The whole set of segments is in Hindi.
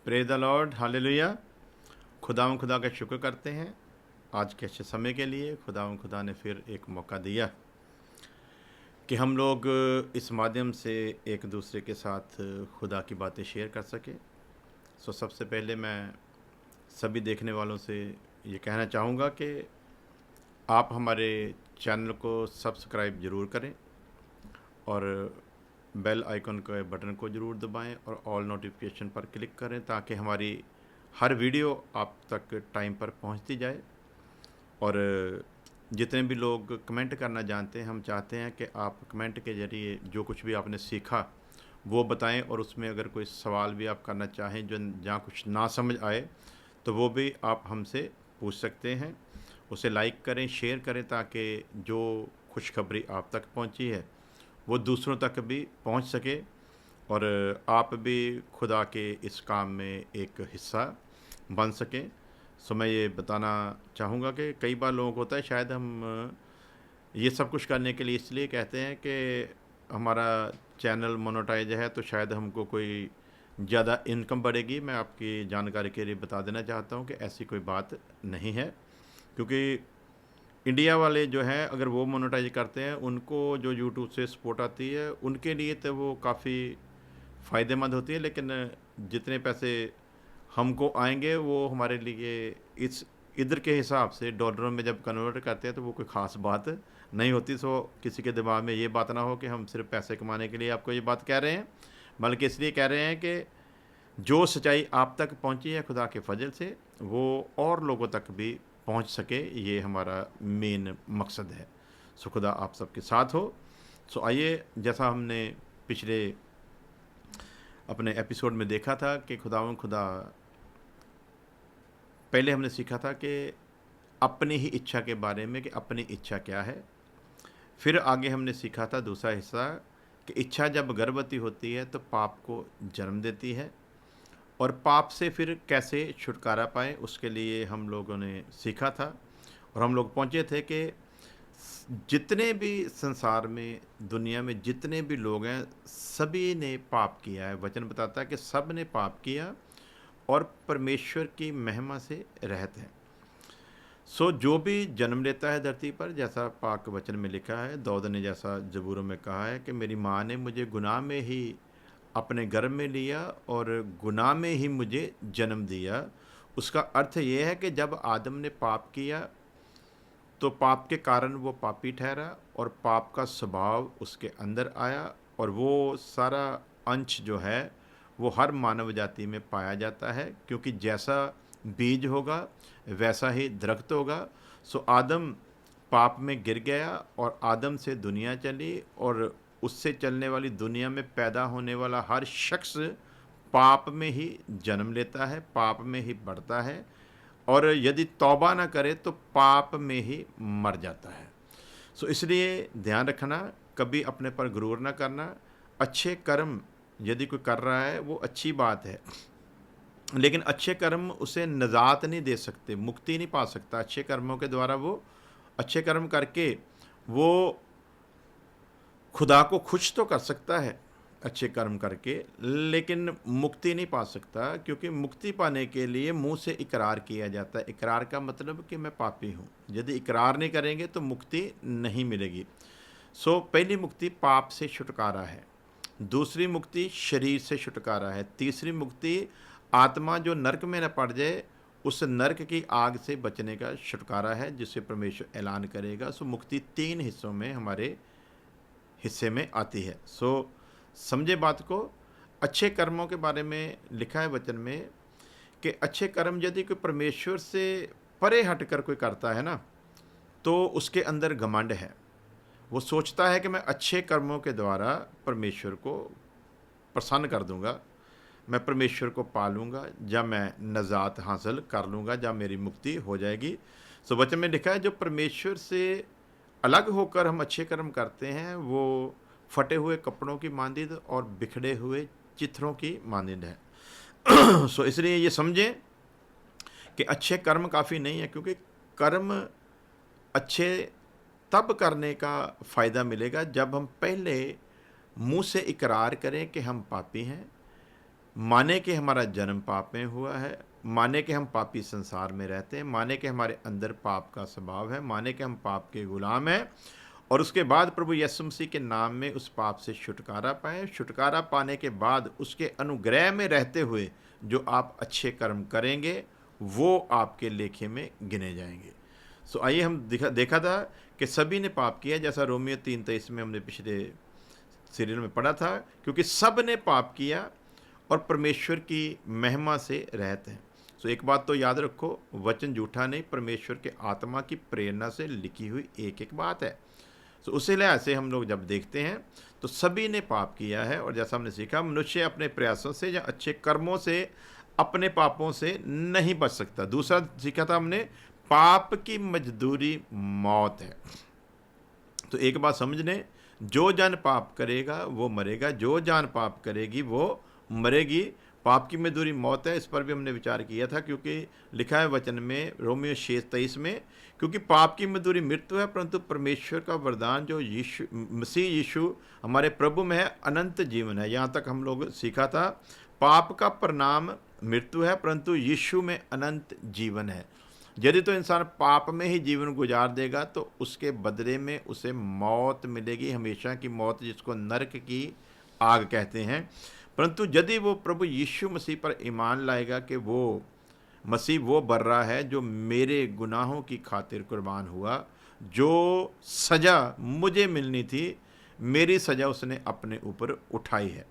Praise the Lord, hallelujah. खुदा का शुक्र करते हैं आज के अच्छे समय के लिए। खुदा ने फिर एक मौका दिया कि हम लोग इस माध्यम से एक दूसरे के साथ खुदा की बातें शेयर कर सके। सबसे पहले मैं सभी देखने वालों से ये कहना चाहूँगा कि आप हमारे चैनल को सब्सक्राइब ज़रूर करें और बेल आइकन के बटन को ज़रूर दबाएं और ऑल नोटिफिकेशन पर क्लिक करें ताकि हमारी हर वीडियो आप तक टाइम पर पहुंचती जाए। और जितने भी लोग कमेंट करना जानते हैं, हम चाहते हैं कि आप कमेंट के ज़रिए जो कुछ भी आपने सीखा वो बताएं, और उसमें अगर कोई सवाल भी आप करना चाहें जो जहाँ कुछ ना समझ आए तो वो भी आप हमसे पूछ सकते हैं। उसे लाइक करें, शेयर करें ताकि जो खुशखबरी आप तक पहुंची है वो दूसरों तक भी पहुंच सके और आप भी खुदा के इस काम में एक हिस्सा बन सकें। मैं ये बताना चाहूँगा कि कई बार लोगों को होता है, शायद हम ये सब कुछ करने के लिए इसलिए कहते हैं कि हमारा चैनल मोनेटाइज है तो शायद हमको कोई ज़्यादा इनकम बढ़ेगी। मैं आपकी जानकारी के लिए बता देना चाहता हूँ कि ऐसी कोई बात नहीं है, क्योंकि इंडिया वाले जो हैं अगर वो मोनेटाइज करते हैं उनको जो यूट्यूब से सपोर्ट आती है उनके लिए तो वो काफ़ी फ़ायदेमंद होती है, लेकिन जितने पैसे हमको आएंगे वो हमारे लिए इस इधर के हिसाब से डॉलरों में जब कन्वर्ट करते हैं तो वो कोई ख़ास बात नहीं होती। किसी के दिमाग में ये बात ना हो कि हम सिर्फ पैसे कमाने के लिए आपको ये बात कह रहे हैं, बल्कि इसलिए कह रहे हैं कि जो सच्चाई आप तक पहुंची है खुदा के फजल से वो और लोगों तक भी पहुंच सके, ये हमारा मेन मकसद है। खुदा आप सबके साथ हो। आइए, जैसा हमने पिछले अपने एपिसोड में देखा था कि खुदा पहले हमने सीखा था कि अपनी ही इच्छा के बारे में कि अपनी इच्छा क्या है। फिर आगे हमने सीखा था दूसरा हिस्सा कि इच्छा जब गर्भवती होती है तो पाप को जन्म देती है, और पाप से फिर कैसे छुटकारा पाएं उसके लिए हम लोगों ने सीखा था। और हम लोग पहुँचे थे कि जितने भी संसार में, दुनिया में जितने भी लोग हैं, सभी ने पाप किया है। वचन बताता है कि सब ने पाप किया और परमेश्वर की महिमा से रहते हैं। जो भी जन्म लेता है धरती पर, जैसा पाक वचन में लिखा है, दाऊद ने जैसा जबूरों में कहा है कि मेरी माँ ने मुझे गुनाह में ही अपने गर्भ में लिया और गुनाह में ही मुझे जन्म दिया। उसका अर्थ ये है कि जब आदम ने पाप किया तो पाप के कारण वो पापी ठहरा और पाप का स्वभाव उसके अंदर आया, और वो सारा अंश जो है वो हर मानव जाति में पाया जाता है, क्योंकि जैसा बीज होगा वैसा ही दरख्त होगा। आदम पाप में गिर गया और आदम से दुनिया चली, और उससे चलने वाली दुनिया में पैदा होने वाला हर शख्स पाप में ही जन्म लेता है, पाप में ही बढ़ता है, और यदि तौबा ना करे तो पाप में ही मर जाता है। इसलिए ध्यान रखना, कभी अपने पर गुरूर ना करना। अच्छे कर्म यदि कोई कर रहा है वो अच्छी बात है, लेकिन अच्छे कर्म उसे निजात नहीं दे सकते, मुक्ति नहीं पा सकता। अच्छे कर्मों के द्वारा वो अच्छे कर्म करके वो खुदा को खुश तो कर सकता है अच्छे कर्म करके, लेकिन मुक्ति नहीं पा सकता, क्योंकि मुक्ति पाने के लिए मुंह से इकरार किया जाता है। इकरार का मतलब कि मैं पापी हूँ। यदि इकरार नहीं करेंगे तो मुक्ति नहीं मिलेगी। पहली मुक्ति पाप से छुटकारा है, दूसरी मुक्ति शरीर से छुटकारा है, तीसरी मुक्ति आत्मा जो नरक में न पड़ जाए उस नरक की आग से बचने का छुटकारा है, जिसे परमेश्वर ऐलान करेगा। मुक्ति तीन हिस्सों में हमारे हिस्से में आती है। समझे बात को। अच्छे कर्मों के बारे में लिखा है वचन में कि अच्छे कर्म यदि कोई परमेश्वर से परे हटकर कोई करता है ना, तो उसके अंदर घमंड है। वो सोचता है कि मैं अच्छे कर्मों के द्वारा परमेश्वर को प्रसन्न कर दूंगा, मैं परमेश्वर को पालूंगा, जब मैं नजात हासिल कर लूँगा, जब मेरी मुक्ति हो जाएगी। वचन में लिखा है जो परमेश्वर से अलग होकर हम अच्छे कर्म करते हैं वो फटे हुए कपड़ों की मानद और बिखरे हुए चित्रों की मानद है। इसलिए ये समझें कि अच्छे कर्म काफ़ी नहीं है, क्योंकि कर्म अच्छे तब करने का फ़ायदा मिलेगा जब हम पहले मुंह से इकरार करें कि हम पापी हैं, माने कि हमारा जन्म पाप में हुआ है, माने कि हम पापी संसार में रहते हैं, माने कि हमारे अंदर पाप का स्वभाव है, माने कि हम पाप के गुलाम हैं, और उसके बाद प्रभु यीशु मसीह के नाम में उस पाप से छुटकारा पाएं। छुटकारा पाने के बाद उसके अनुग्रह में रहते हुए जो आप अच्छे कर्म करेंगे वो आपके लेखे में गिने जाएंगे। सो आइए हम देखा था कि सभी ने पाप किया, जैसा रोमियो 3:23 में हमने पिछले सीरियल में पढ़ा था, क्योंकि सब ने पाप किया और परमेश्वर की महिमा से रहते हैं। सो एक बात तो याद रखो, वचन झूठा नहीं, परमेश्वर के आत्मा की प्रेरणा से लिखी हुई एक एक बात है। तो उसी लिहाज से हम लोग जब देखते हैं तो सभी ने पाप किया है, और जैसा हमने सीखा, मनुष्य अपने प्रयासों से या अच्छे कर्मों से अपने पापों से नहीं बच सकता। दूसरा सीखा था हमने, पाप की मजदूरी मौत है। तो एक बात समझ लें, जो जन पाप करेगा वो मरेगा, जो जान पाप करेगी वो मरेगी। पाप की मजदूरी मौत है, इस पर भी हमने विचार किया था, क्योंकि लिखा है वचन में रोमियो 6:23 में, क्योंकि पाप की मजदूरी मृत्यु है, परंतु परमेश्वर का वरदान जो यीशु मसीह यीशु हमारे प्रभु में है अनंत जीवन है। यहाँ तक हम लोग सीखा था, पाप का परिणाम मृत्यु है, परंतु यीशु में अनंत जीवन है। यदि तो इंसान पाप में ही जीवन गुजार देगा तो उसके बदले में उसे मौत मिलेगी, हमेशा की मौत, जिसको नरक की आग कहते हैं। परंतु यदि वो प्रभु यीशु मसीह पर ईमान लाएगा कि वो मसीह वो बर्रा है जो मेरे गुनाहों की खातिर कुर्बान हुआ, जो सज़ा मुझे मिलनी थी मेरी सज़ा उसने अपने ऊपर उठाई है।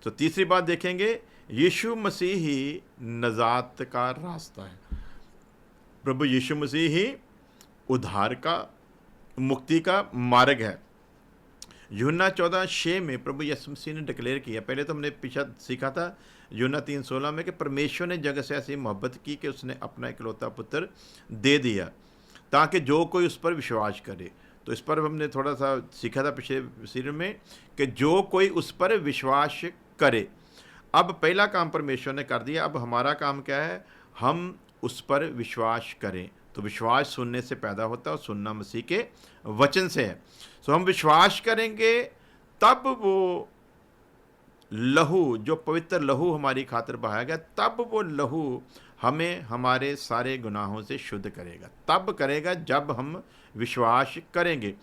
तो तीसरी बात देखेंगे, यीशु मसीह ही नजात का रास्ता है। प्रभु यीशु मसीह ही उद्धार का, मुक्ति का मार्ग है। यूहन्ना 14:6 में प्रभु यीशु मसीह ने डिक्लेयर किया, पहले तो हमने पीछा सीखा था यूहन्ना 3:16 में, कि परमेश्वर ने जगत से ऐसी मोहब्बत की कि उसने अपना इकलौता पुत्र दे दिया ताकि जो कोई उस पर विश्वास करे। तो इस पर हमने थोड़ा सा सीखा था पिछले सीरियल में कि जो कोई उस पर विश्वास करे। अब पहला काम परमेश्वर ने कर दिया, अब हमारा काम क्या है, हम उस पर विश्वास करें। तो विश्वास सुनने से पैदा होता है और सुनना मसीह के वचन से है। तो हम विश्वास करेंगे तब वो लहू, जो पवित्र लहू हमारी खातिर बहाया गया, तब वो लहू हमें हमारे सारे गुनाहों से शुद्ध करेगा। तब करेगा जब हम विश्वास करेंगे।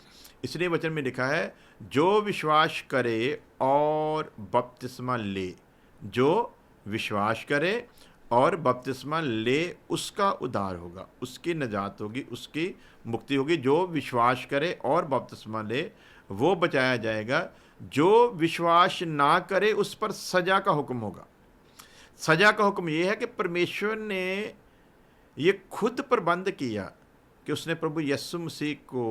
इसलिए वचन में लिखा है, जो विश्वास करे और बपतिस्मा ले, जो विश्वास करे और बपतिस्मा ले, उसका उद्धार होगा, उसकी निजात होगी, उसकी मुक्ति होगी। जो विश्वास करे और बपतिस्मा ले वो बचाया जाएगा। जो विश्वास ना करे उस पर सज़ा का हुक्म होगा। सज़ा का हुक्म यह है कि परमेश्वर ने ये खुद प्रबंध किया कि उसने प्रभु यीशु मसीह को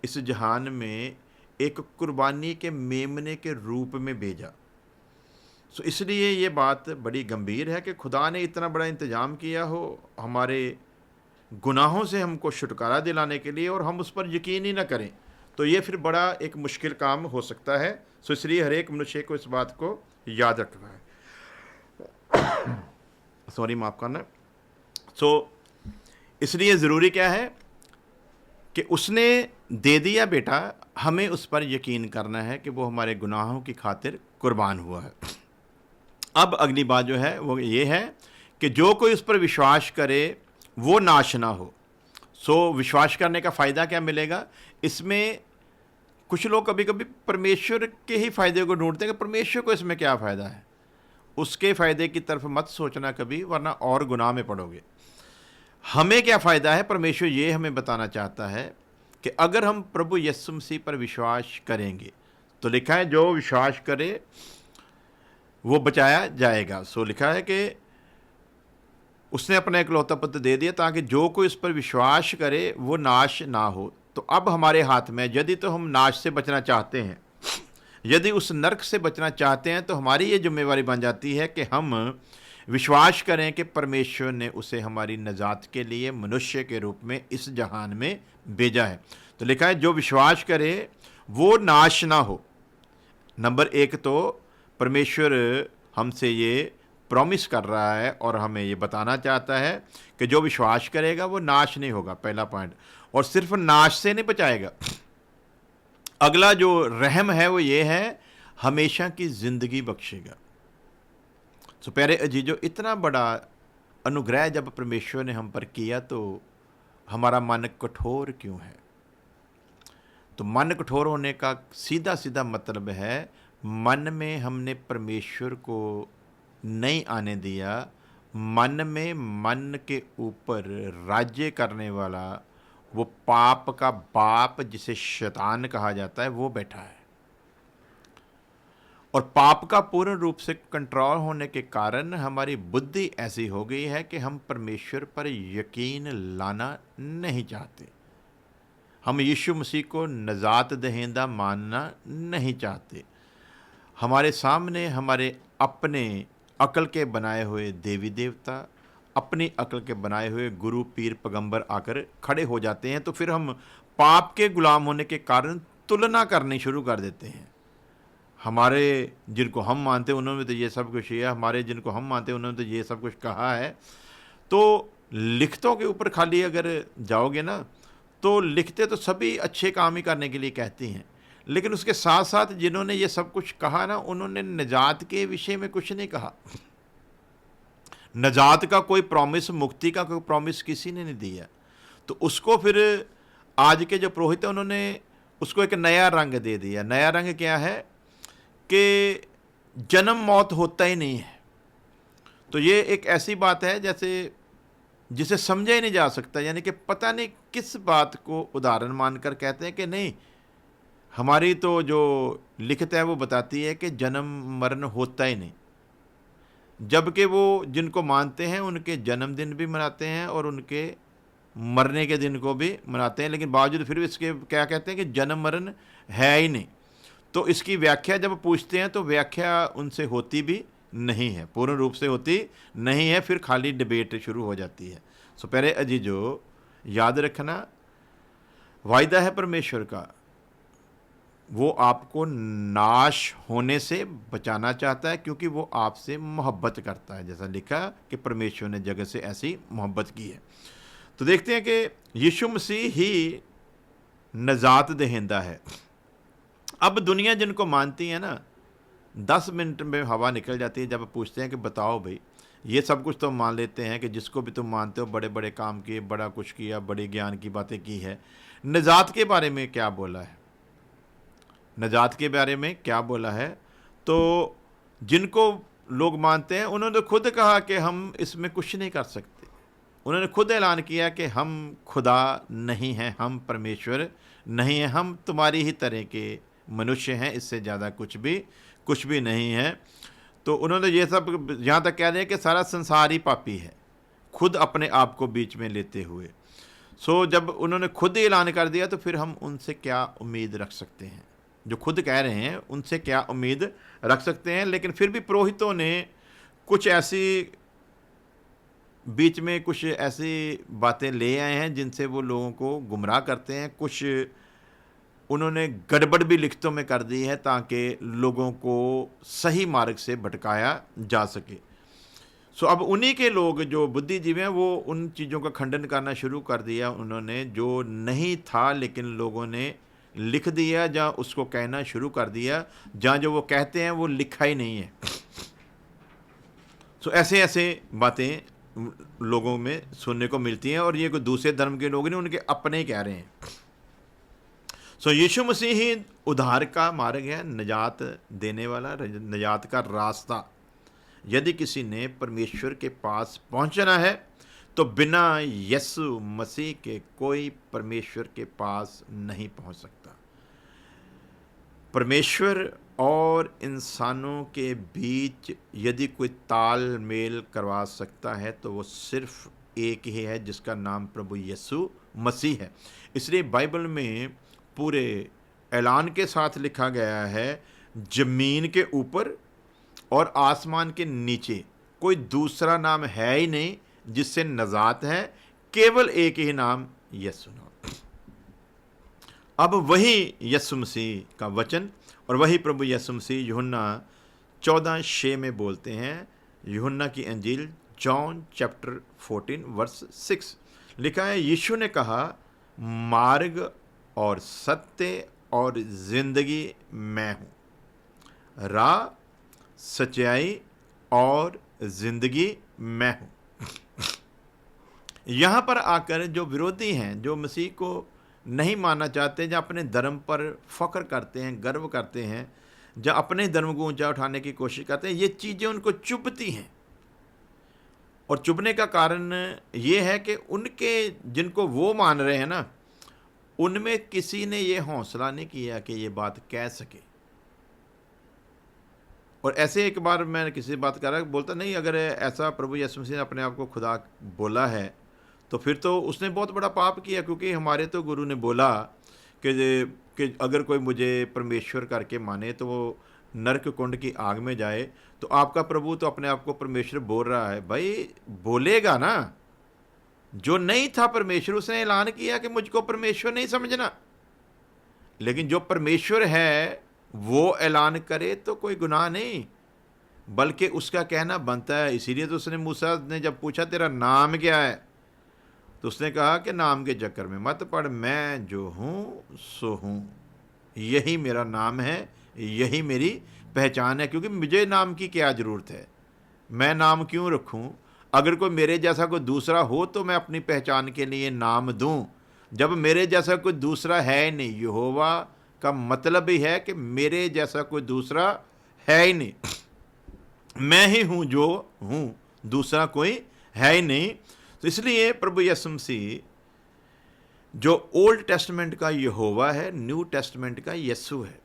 इस जहान में एक कुर्बानी के मेमने के रूप में भेजा। सो इसलिए ये बात बड़ी गंभीर है कि खुदा ने इतना बड़ा इंतज़ाम किया हो हमारे गुनाहों से हमको छुटकारा दिलाने के लिए, और हम उस पर यकीन ही ना करें तो ये फिर बड़ा एक मुश्किल काम हो सकता है। सो इसलिए हर एक मनुष्य को इस बात को याद रखना है। सॉरी, माफ़ करना। सो इसलिए ज़रूरी क्या है कि उसने दे दिया बेटा, हमें उस पर यकीन करना है कि वो हमारे गुनाहों की खातिर कुर्बान हुआ है। अब अगली बात जो है वो ये है कि जो कोई उस पर विश्वास करे वो नाश ना हो। सो विश्वास करने का फ़ायदा क्या मिलेगा? इसमें कुछ लोग कभी कभी परमेश्वर के ही फ़ायदे को ढूंढते हैं कि परमेश्वर को इसमें क्या फ़ायदा है। उसके फ़ायदे की तरफ मत सोचना कभी, वरना और गुनाह में पड़ोगे। हमें क्या फ़ायदा है? परमेश्वर ये हमें बताना चाहता है कि अगर हम प्रभु यीशु मसीह पर विश्वास करेंगे तो लिखा है जो विश्वास करे वो बचाया जाएगा। सो लिखा है कि उसने अपना इकलौता पुत्र दे दिया ताकि जो कोई उस पर विश्वास करे वो नाश ना हो। तो अब हमारे हाथ में, यदि तो हम नाश से बचना चाहते हैं, यदि उस नरक से बचना चाहते हैं, तो हमारी ये जिम्मेवारी बन जाती है कि हम विश्वास करें कि परमेश्वर ने उसे हमारी नजात के लिए मनुष्य के रूप में इस जहान में भेजा है। तो लिखा है जो विश्वास करे वो नाश ना हो। नंबर एक, तो परमेश्वर हमसे ये प्रॉमिस कर रहा है और हमें ये बताना चाहता है कि जो विश्वास करेगा वो नाश नहीं होगा, पहला पॉइंट। और सिर्फ नाश से नहीं बचाएगा। अगला जो रहम है वो ये है, हमेशा की ज़िंदगी बख्शेगा। सो प्यारे अजीजों, इतना बड़ा अनुग्रह जब परमेश्वर ने हम पर किया तो हमारा मन कठोर क्यों है? तो मन कठोर होने का सीधा सीधा मतलब है, मन में हमने परमेश्वर को नहीं आने दिया। मन में, मन के ऊपर राज्य करने वाला वो पाप का बाप जिसे शैतान कहा जाता है वो बैठा है। और पाप का पूर्ण रूप से कंट्रोल होने के कारण हमारी बुद्धि ऐसी हो गई है कि हम परमेश्वर पर यकीन लाना नहीं चाहते। हम यीशु मसीह को नजात दहिंदा मानना नहीं चाहते। हमारे सामने हमारे अपने अकल के बनाए हुए देवी देवता, अपनी अकल के बनाए हुए गुरु पीर पैगंबर आकर खड़े हो जाते हैं। तो फिर हम पाप के गुलाम होने के कारण तुलना करनी शुरू कर देते हैं। हमारे जिनको हम मानते हैं उन्होंने तो ये सब कुछ किया, हमारे जिनको हम मानते हैं उन्होंने तो ये सब कुछ कहा है। तो लिखतों के ऊपर खाली अगर जाओगे ना, तो लिखते तो सभी अच्छे काम ही करने के लिए कहती हैं, लेकिन उसके साथ साथ जिन्होंने ये सब कुछ कहा ना, उन्होंने निजात के विषय में कुछ नहीं कहा। निजात का कोई प्रॉमिस, मुक्ति का कोई प्रॉमिस किसी ने नहीं दिया। तो उसको फिर आज के जो पुरोहित हैं उन्होंने उसको एक नया रंग दे दिया। नया रंग क्या है कि जन्म मौत होता ही नहीं है। तो ये एक ऐसी बात है जैसे जिसे समझा ही नहीं जा सकता, यानी कि पता नहीं किस बात को उदाहरण मानकर कहते हैं कि नहीं, हमारी तो जो लिखत है वो बताती है कि जन्म मरण होता ही नहीं। जबकि वो जिनको मानते हैं उनके जन्मदिन भी मनाते हैं और उनके मरने के दिन को भी मनाते हैं, लेकिन बावजूद फिर भी इसके क्या कहते हैं कि जन्म मरण है ही नहीं। तो इसकी व्याख्या जब पूछते हैं तो व्याख्या उनसे होती भी नहीं है, पूर्ण रूप से होती नहीं है, फिर खाली डिबेट शुरू हो जाती है। सो प्यारे अजीजों, याद रखना, वायदा है परमेश्वर का, वो आपको नाश होने से बचाना चाहता है क्योंकि वो आपसे मोहब्बत करता है। जैसा लिखा कि परमेश्वर ने जगत से ऐसी मोहब्बत की है। तो देखते हैं कि यीशु मसीह ही नजात दहिंदा है। अब दुनिया जिनको मानती है ना, 10 मिनट में हवा निकल जाती है जब पूछते हैं कि बताओ भाई, ये सब कुछ तो मान लेते हैं कि जिसको भी तुम मानते हो बड़े बड़े काम किए, बड़ा कुछ किया, बड़े ज्ञान की बातें की है, निजात के बारे में क्या बोला है? नजात के बारे में क्या बोला है? तो जिनको लोग मानते हैं उन्होंने खुद कहा कि हम इसमें कुछ नहीं कर सकते। उन्होंने खुद ऐलान किया कि हम खुदा नहीं हैं, हम परमेश्वर नहीं हैं, हम तुम्हारी ही तरह के मनुष्य हैं, इससे ज़्यादा कुछ भी नहीं है। तो उन्होंने ये सब यहाँ तक कह दिया कि सारा संसार ही पापी है, खुद अपने आप को बीच में लेते हुए। सो जब उन्होंने खुद ही ऐलान कर दिया तो फिर हम उनसे क्या उम्मीद रख सकते हैं? जो खुद कह रहे हैं उनसे क्या उम्मीद रख सकते हैं? लेकिन फिर भी पुरोहितों ने कुछ ऐसी बीच में कुछ ऐसी बातें ले आए हैं जिनसे वो लोगों को गुमराह करते हैं। कुछ उन्होंने गड़बड़ भी लिखतों में कर दी है ताकि लोगों को सही मार्ग से भटकाया जा सके। सो अब उन्हीं के लोग जो बुद्धिजीवी हैं वो उन चीज़ों का खंडन करना शुरू कर दिया उन्होंने, जो नहीं था लेकिन लोगों ने लिख दिया, जहाँ उसको कहना शुरू कर दिया जहाँ जो वो कहते हैं वो लिखा ही नहीं है। सो ऐसे ऐसे बातें लोगों में सुनने को मिलती हैं, और ये कोई दूसरे धर्म के लोग नहीं, उनके अपने ही कह रहे हैं। सो यीशु मसीह ही उद्धार का मार्ग है, निजात देने वाला, निजात का रास्ता। यदि किसी ने परमेश्वर के पास पहुंचना है तो बिना यीशु मसीह के कोई परमेश्वर के पास नहीं पहुंच सकता। परमेश्वर और इंसानों के बीच यदि कोई तालमेल करवा सकता है तो वो सिर्फ एक ही है, जिसका नाम प्रभु यीशु मसीह है। इसलिए बाइबल में पूरे ऐलान के साथ लिखा गया है, जमीन के ऊपर और आसमान के नीचे कोई दूसरा नाम है ही नहीं जिससे नजात है, केवल एक ही नाम यीशु नाम। अब वही यीशु मसीह का वचन और वही प्रभु यीशु मसीह यूहन्ना 14:6 में बोलते हैं। यूहन्ना की अंजील जॉन चैप्टर 14 वर्स 6 लिखा है, यीशु ने कहा, मार्ग और सत्य और जिंदगी मैं हूँ, राह, सच्चाई और जिंदगी मैं हूँ। यहाँ पर आकर जो विरोधी हैं, जो मसीह को नहीं मानना चाहते, जो अपने धर्म पर फख्र करते हैं, गर्व करते हैं, जो अपने धर्म को ऊंचा उठाने की कोशिश करते हैं, ये चीज़ें उनको चुभती हैं। और चुभने का कारण ये है कि उनके, जिनको वो मान रहे हैं ना, उनमें किसी ने ये हौसला नहीं किया कि ये बात कह सके। और ऐसे एक बार मैं किसी से बात कर रहा, बोलता नहीं, अगर ऐसा प्रभु यीशु मसीह ने अपने आप को खुदा बोला है तो फिर तो उसने बहुत बड़ा पाप किया, क्योंकि हमारे तो गुरु ने बोला कि अगर कोई मुझे परमेश्वर करके माने तो वो नरक कुंड की आग में जाए। तो आपका प्रभु तो अपने आप को परमेश्वर बोल रहा है। भाई बोलेगा ना, जो नहीं था परमेश्वर उसने ऐलान किया कि मुझको परमेश्वर नहीं समझना, लेकिन जो परमेश्वर है वो ऐलान करे तो कोई गुनाह नहीं, बल्कि उसका कहना बनता है। इसीलिए तो उसने, मूसा ने जब पूछा तेरा नाम क्या है, तो उसने कहा कि नाम के चक्कर में मत पड़, मैं जो हूँ सो हूँ, यही मेरा नाम है, यही मेरी पहचान है। क्योंकि मुझे नाम की क्या ज़रूरत है, मैं नाम क्यों रखूं? अगर कोई मेरे जैसा कोई दूसरा हो तो मैं अपनी पहचान के लिए नाम दूं। जब मेरे जैसा कोई दूसरा है ही नहीं, यहोवा का मतलब ही है कि मेरे जैसा कोई दूसरा है ही नहीं, मैं ही हूं जो हूं, दूसरा कोई है ही नहीं। तो इसलिए प्रभु यीशु मसीह जो ओल्ड टेस्टमेंट का यहोवा है, न्यू टेस्टमेंट का यीशु है,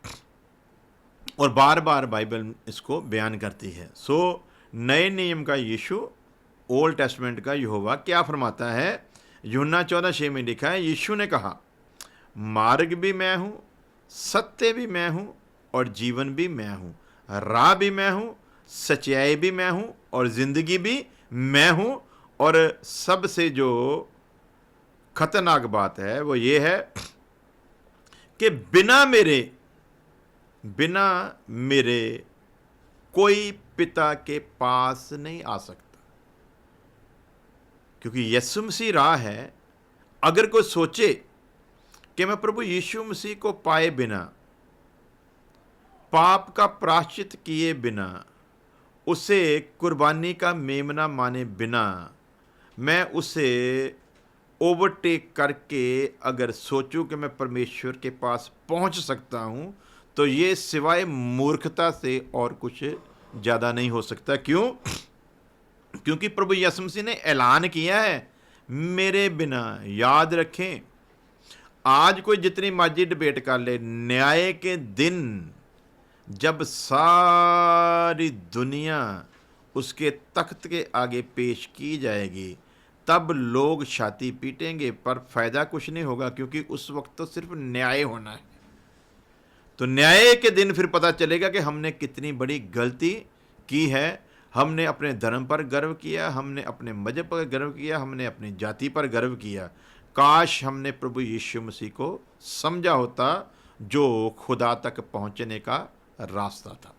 और बार बार बाइबल इसको बयान करती है। सो नए नियम का यीशु, ओल्ड टेस्टमेंट का यहोवा क्या फरमाता है? यूहन्ना 14:6 में लिखा है, यीशु ने कहा, मार्ग भी मैं हूँ, सत्य भी मैं हूँ, और जीवन भी मैं हूँ, राह भी मैं हूँ, सच्चाई भी मैं हूँ, और ज़िंदगी भी मैं हूँ। और सबसे जो खतरनाक बात है वो ये है कि बिना मेरे कोई पिता के पास नहीं आ सकता, क्योंकि यीशु मसीह राह है। अगर कोई सोचे कि मैं प्रभु यीशु मसीह को पाए बिना, पाप का प्रायश्चित किए बिना, उसे कुर्बानी का मेमना माने बिना, मैं उसे ओवरटेक करके अगर सोचूं कि मैं परमेश्वर के पास पहुंच सकता हूं, तो ये सिवाय मूर्खता से और कुछ ज़्यादा नहीं हो सकता। क्यों? क्योंकि प्रभु यीशु मसीह ने ऐलान किया है, मेरे बिना। याद रखें, आज कोई जितनी मर्जी डिबेट कर ले, न्याय के दिन जब सारी दुनिया उसके तख्त के आगे पेश की जाएगी, तब लोग छाती पीटेंगे, पर फायदा कुछ नहीं होगा, क्योंकि उस वक्त तो सिर्फ न्याय होना है। तो न्याय के दिन फिर पता चलेगा कि हमने कितनी बड़ी गलती की है। हमने अपने धर्म पर गर्व किया, हमने अपने मजहब पर गर्व किया, हमने अपनी जाति पर गर्व किया। काश हमने प्रभु यीशु मसीह को समझा होता, जो खुदा तक पहुंचने का रास्ता था।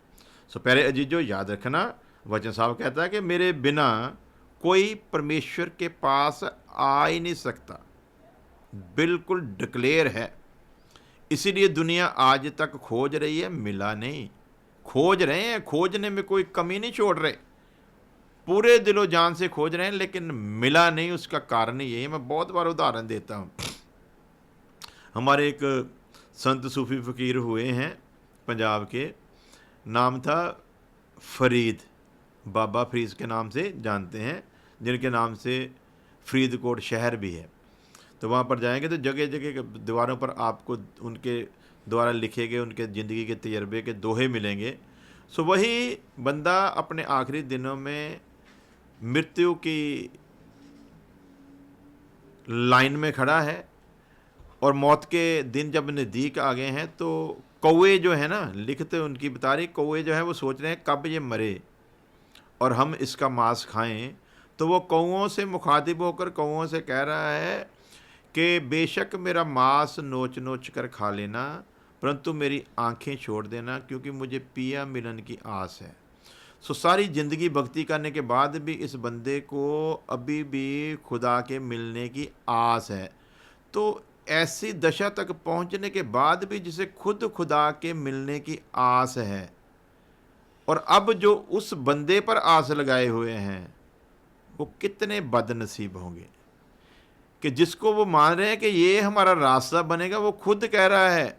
सो प्यारे अजीजों, याद रखना, वचन साहब कहता है कि मेरे बिना कोई परमेश्वर के पास आ ही नहीं सकता, बिल्कुल डिक्लेयर है। इसीलिए दुनिया आज तक खोज रही है, मिला नहीं। खोज रहे हैं, खोजने में कोई कमी नहीं छोड़ रहे, पूरे दिलो जान से खोज रहे हैं, लेकिन मिला नहीं। उसका कारण यही है, मैं बहुत बार उदाहरण देता हूँ। हमारे एक संत सूफी फ़कीर हुए हैं पंजाब के, नाम था फरीद, बाबा फरीद के नाम से जानते हैं, जिनके नाम से फरीदकोट शहर भी है। तो वहाँ पर जाएंगे तो जगह जगह दीवारों पर आपको उनके द्वारा लिखे गए उनके ज़िंदगी के तजर्बे के दोहे मिलेंगे। सो वही बंदा अपने आखिरी दिनों में मृत्यु की लाइन में खड़ा है, और मौत के दिन जब नज़दीक आ गए हैं, तो कौवे जो है ना, लिखते उनकी बता रही, कौवे जो है वो सोच रहे हैं कब ये मरे और हम इसका मांस खाएं। तो वो कौवों से मुखातिब होकर कौवों से कह रहा है कि बेशक मेरा मांस नोच नोच कर खा लेना, परंतु मेरी आंखें छोड़ देना, क्योंकि मुझे पिया मिलन की आस है। सो सारी ज़िंदगी भक्ति करने के बाद भी इस बंदे को अभी भी खुदा के मिलने की आस है। तो ऐसी दशा तक पहुंचने के बाद भी जिसे खुद खुदा के मिलने की आस है, और अब जो उस बंदे पर आस लगाए हुए हैं वो कितने बदनसीब होंगे कि जिसको वो मान रहे हैं कि ये हमारा रास्ता बनेगा, वो खुद कह रहा है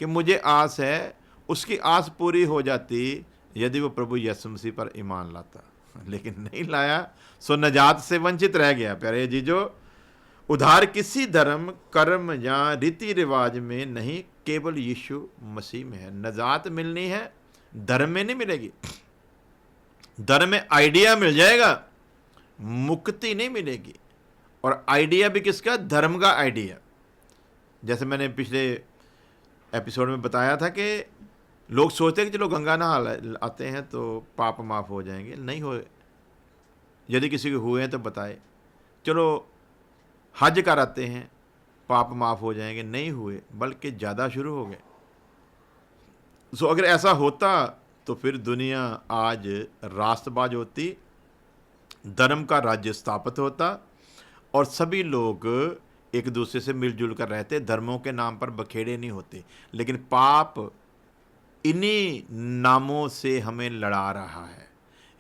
कि मुझे आस है। उसकी आस पूरी हो जाती यदि वो प्रभु यीशु मसीह पर ईमान लाता, लेकिन नहीं लाया, सो नजात से वंचित रह गया। प्यारे जीजो, उधार किसी धर्म, कर्म या रीति रिवाज में नहीं, केवल यीशु मसीह में है। नजात मिलनी है, धर्म में नहीं मिलेगी। धर्म में आइडिया मिल जाएगा, मुक्ति नहीं मिलेगी। और आइडिया भी किसका? धर्म का आइडिया। जैसे मैंने पिछले एपिसोड में बताया था कि लोग सोचते हैं कि चलो गंगा नहा आते हैं तो पाप माफ़ हो जाएंगे। नहीं हुए, यदि किसी के हुए हैं तो बताए। चलो हज कर आते हैं, पाप माफ़ हो जाएंगे। नहीं हुए, बल्कि ज़्यादा शुरू हो गए। सो अगर ऐसा होता तो फिर दुनिया आज रास्तबाज होती, धर्म का राज्य स्थापित होता और सभी लोग एक दूसरे से मिलजुल कर रहते, धर्मों के नाम पर बखेड़े नहीं होते। लेकिन पाप इन्हीं नामों से हमें लड़ा रहा है।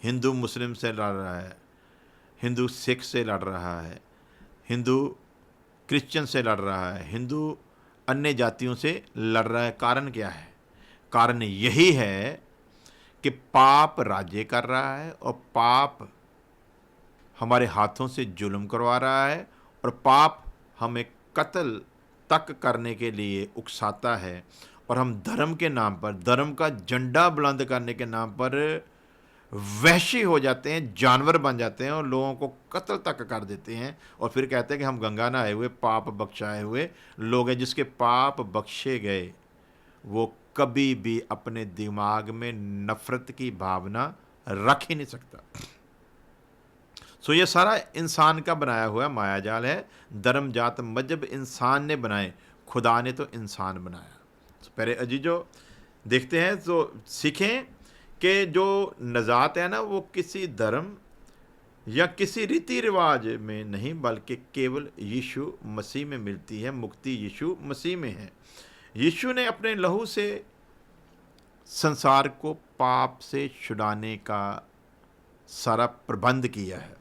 हिंदू मुस्लिम से लड़ रहा है, हिंदू सिख से लड़ रहा है, हिंदू क्रिश्चियन से लड़ रहा है, हिंदू अन्य जातियों से लड़ रहा है। कारण क्या है? कारण यही है कि पाप राज्य कर रहा है और पाप हमारे हाथों से जुल्म करवा रहा है और पाप हमें कत्ल तक करने के लिए उकसाता है। और हम धर्म के नाम पर, धर्म का झंडा बुलंद करने के नाम पर वहशी हो जाते हैं, जानवर बन जाते हैं और लोगों को कत्ल तक कर देते हैं। और फिर कहते हैं कि हम गंगा नहाए हुए, पाप बख्शाए हुए लोग हैं। जिसके पाप बख्शे गए वो कभी भी अपने दिमाग में नफरत की भावना रख ही नहीं सकता। सो ये सारा इंसान का बनाया हुआ मायाजाल है। धर्म, जात, मजहब इंसान ने बनाए, खुदा ने तो इंसान बनाया। तो पहले अजीजो देखते हैं तो सीखें कि जो नजात है ना वो किसी धर्म या किसी रीति रिवाज में नहीं, बल्कि केवल यीशु मसीह में मिलती है। मुक्ति यीशु मसीह में है। यीशु ने अपने लहू से संसार को पाप से छुड़ाने का सारा प्रबंध किया है।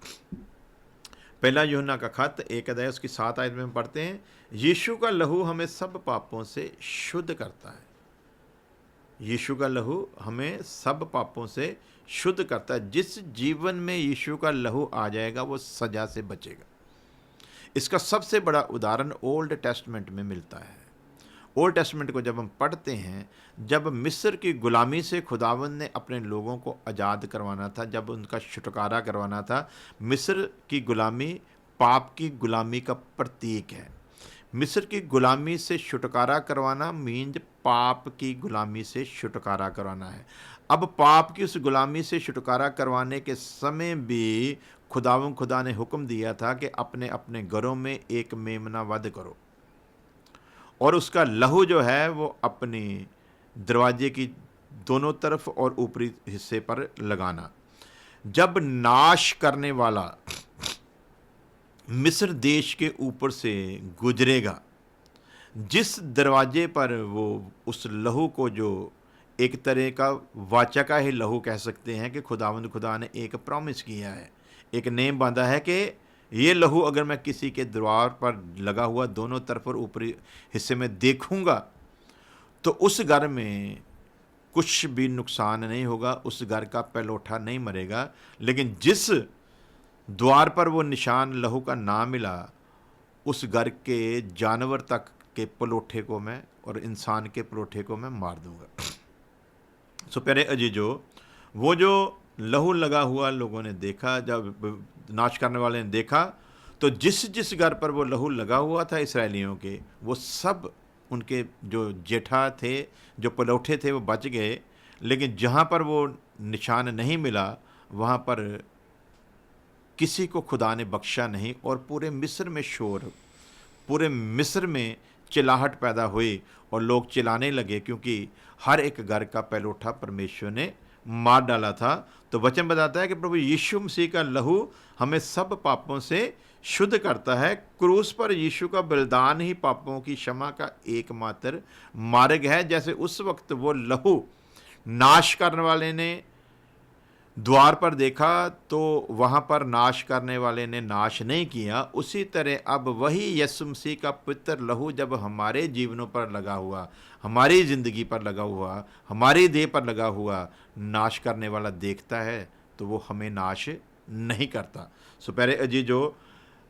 पहला यूहन्ना का खत 1 अध्याय उसकी 7 आयत में हम पढ़ते हैं, यीशु का लहू हमें सब पापों से शुद्ध करता है। यीशु का लहू हमें सब पापों से शुद्ध करता है। जिस जीवन में यीशु का लहू आ जाएगा वो सजा से बचेगा। इसका सबसे बड़ा उदाहरण ओल्ड टेस्टमेंट में मिलता है। ओल्ड टेस्टमेंट को जब हम पढ़ते हैं, जब मिस्र की गुलामी से खुदावंद ने अपने लोगों को आज़ाद करवाना था, जब उनका छुटकारा करवाना था। मिस्र की गुलामी पाप की गुलामी का प्रतीक है। मिस्र की गुलामी से छुटकारा करवाना मीन्स पाप की गुलामी से छुटकारा करवाना है। अब पाप की उस गुलामी से छुटकारा करवाने के समय भी खुदा ने हुक्म दिया था कि अपने अपने घरों में एक मेमना वध करो और उसका लहू जो है वो अपनी दरवाजे की दोनों तरफ और ऊपरी हिस्से पर लगाना। जब नाश करने वाला मिस्र देश के ऊपर से गुजरेगा, जिस दरवाजे पर वो उस लहू को, जो एक तरह का वाचा का ही लहू कह सकते हैं कि खुदा ने एक प्रॉमिस किया है, एक नेम बांधा है कि ये लहू अगर मैं किसी के द्वार पर लगा हुआ दोनों तरफ और ऊपरी हिस्से में देखूंगा तो उस घर में कुछ भी नुकसान नहीं होगा, उस घर का पहलौठा नहीं मरेगा। लेकिन जिस द्वार पर वो निशान लहू का ना मिला, उस घर के जानवर तक के पलोठे को मैं और इंसान के पलोठे को मैं मार दूंगा। सो प्यारे अजीजो, वो जो लहू लगा हुआ लोगों ने देखा, जब नाश करने वाले ने देखा, तो जिस जिस घर पर वो लहू लगा हुआ था इसराइलियों के, वो सब उनके जो जेठा थे, जो पलौठे थे, वो बच गए। लेकिन जहाँ पर वो निशान नहीं मिला वहाँ पर किसी को खुदा ने बख्शा नहीं और पूरे मिस्र में शोर, पूरे मिस्र में चिल्लाहट पैदा हुई और लोग चिल्लाने लगे, क्योंकि हर एक घर का पहलौठा परमेश्वर ने मार डाला था। तो वचन बताता है कि प्रभु यीशु मसीह का लहू हमें सब पापों से शुद्ध करता है। क्रूस पर यीशु का बलिदान ही पापों की क्षमा का एकमात्र मार्ग है। जैसे उस वक्त वो लहू नाश करने वाले ने द्वार पर देखा तो वहाँ पर नाश करने वाले ने नाश नहीं किया, उसी तरह अब वही यीशु मसीह का पवित्र लहू जब हमारे जीवनों पर लगा हुआ, हमारी ज़िंदगी पर लगा हुआ, हमारी देह पर लगा हुआ, नाश करने वाला देखता है तो वो हमें नाश नहीं करता। सो प्यारे अजीजों,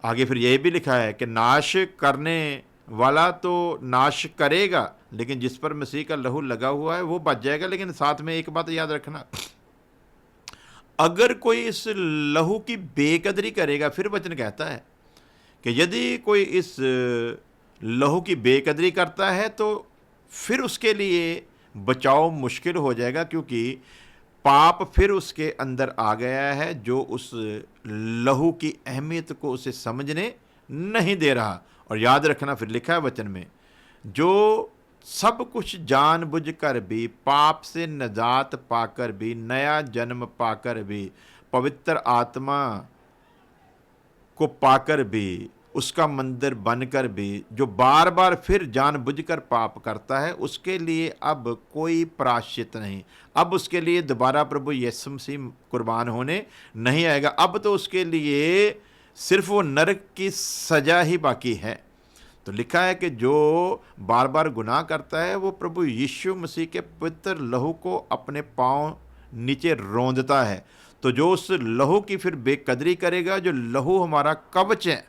आगे फिर यह भी लिखा है कि नाश करने वाला तो नाश करेगा, लेकिन जिस पर मसीह का लहू लगा हुआ है वो बच जाएगा। लेकिन साथ में एक बात याद रखना, अगर कोई इस लहू की बेकदरी करेगा, फिर वचन कहता है कि यदि कोई इस लहू की बेकदरी करता है तो फिर उसके लिए बचाव मुश्किल हो जाएगा, क्योंकि पाप फिर उसके अंदर आ गया है जो उस लहू की अहमियत को उसे समझने नहीं दे रहा। और याद रखना, फिर लिखा है वचन में, जो सब कुछ जानबूझकर भी, पाप से निजात पाकर भी, नया जन्म पाकर भी, पवित्र आत्मा को पाकर भी, उसका मंदिर बनकर भी, जो बार बार फिर जानबूझकर पाप करता है, उसके लिए अब कोई प्रायश्चित नहीं। अब उसके लिए दोबारा प्रभु यीशु मसीह कुर्बान होने नहीं आएगा। अब तो उसके लिए सिर्फ वो नरक की सज़ा ही बाकी है। तो लिखा है कि जो बार बार गुनाह करता है वो प्रभु यीशु मसीह के पवित्र लहू को अपने पांव नीचे रौंदता है। तो जो उस लहू की फिर बेकदरी करेगा, जो लहू हमारा कवच है,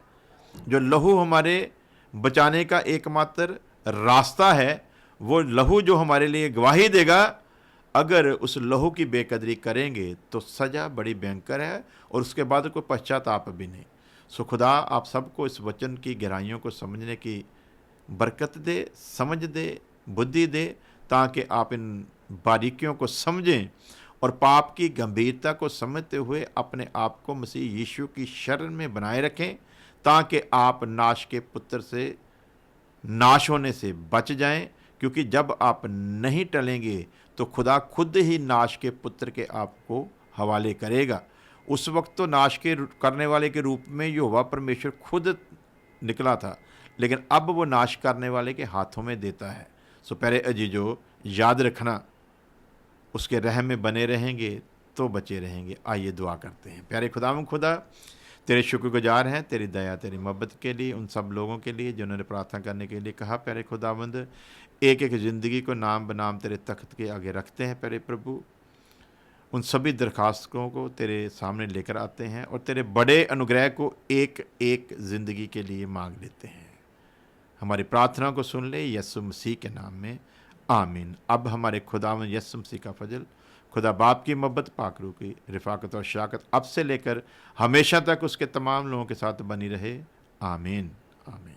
जो लहू हमारे बचाने का एकमात्र रास्ता है, वो लहू जो हमारे लिए गवाही देगा, अगर उस लहू की बेकदरी करेंगे तो सज़ा बड़ी भयंकर है और उसके बाद कोई पश्चाताप भी नहीं। सो खुदा आप सबको इस वचन की गहराइयों को समझने की बरकत दे, समझ दे, बुद्धि दे, ताकि आप इन बारीकियों को समझें और पाप की गंभीरता को समझते हुए अपने आप को मसीह यीशु की शरण में बनाए रखें, ताकि आप नाश के पुत्र से, नाश होने से बच जाएं। क्योंकि जब आप नहीं टलेंगे तो खुदा खुद ही नाश के पुत्र के आपको हवाले करेगा। उस वक्त तो नाश के करने वाले के रूप में यहोवा परमेश्वर खुद निकला था, लेकिन अब वो नाश करने वाले के हाथों में देता है। सो प्यारे अजीजों, याद रखना, उसके रहम में बने रहेंगे तो बचे रहेंगे। आइए दुआ करते हैं। प्यारे खुदावंद खुदा, तेरे शुक्रगुजार हैं तेरी दया, तेरी मोहब्बत के लिए, उन सब लोगों के लिए जिन्होंने प्रार्थना करने के लिए कहा। प्यारे खुदावंद, एक एक ज़िंदगी को नाम बनाम तेरे तख्त के आगे रखते हैं। प्यारे प्रभु, उन सभी दरखास्तों को तेरे सामने लेकर आते हैं और तेरे बड़े अनुग्रह को एक एक ज़िंदगी के लिए मांग लेते हैं। हमारी प्रार्थना को सुन ले, यीशु मसीह के नाम में, आमीन। अब हमारे खुदावंद यीशु मसीह का फजल, खुदा बाप की मोहब्बत, पाक रूह की रिफाकत और शाकत अब से लेकर हमेशा तक उसके तमाम लोगों के साथ बनी रहे। आमीन, आमीन।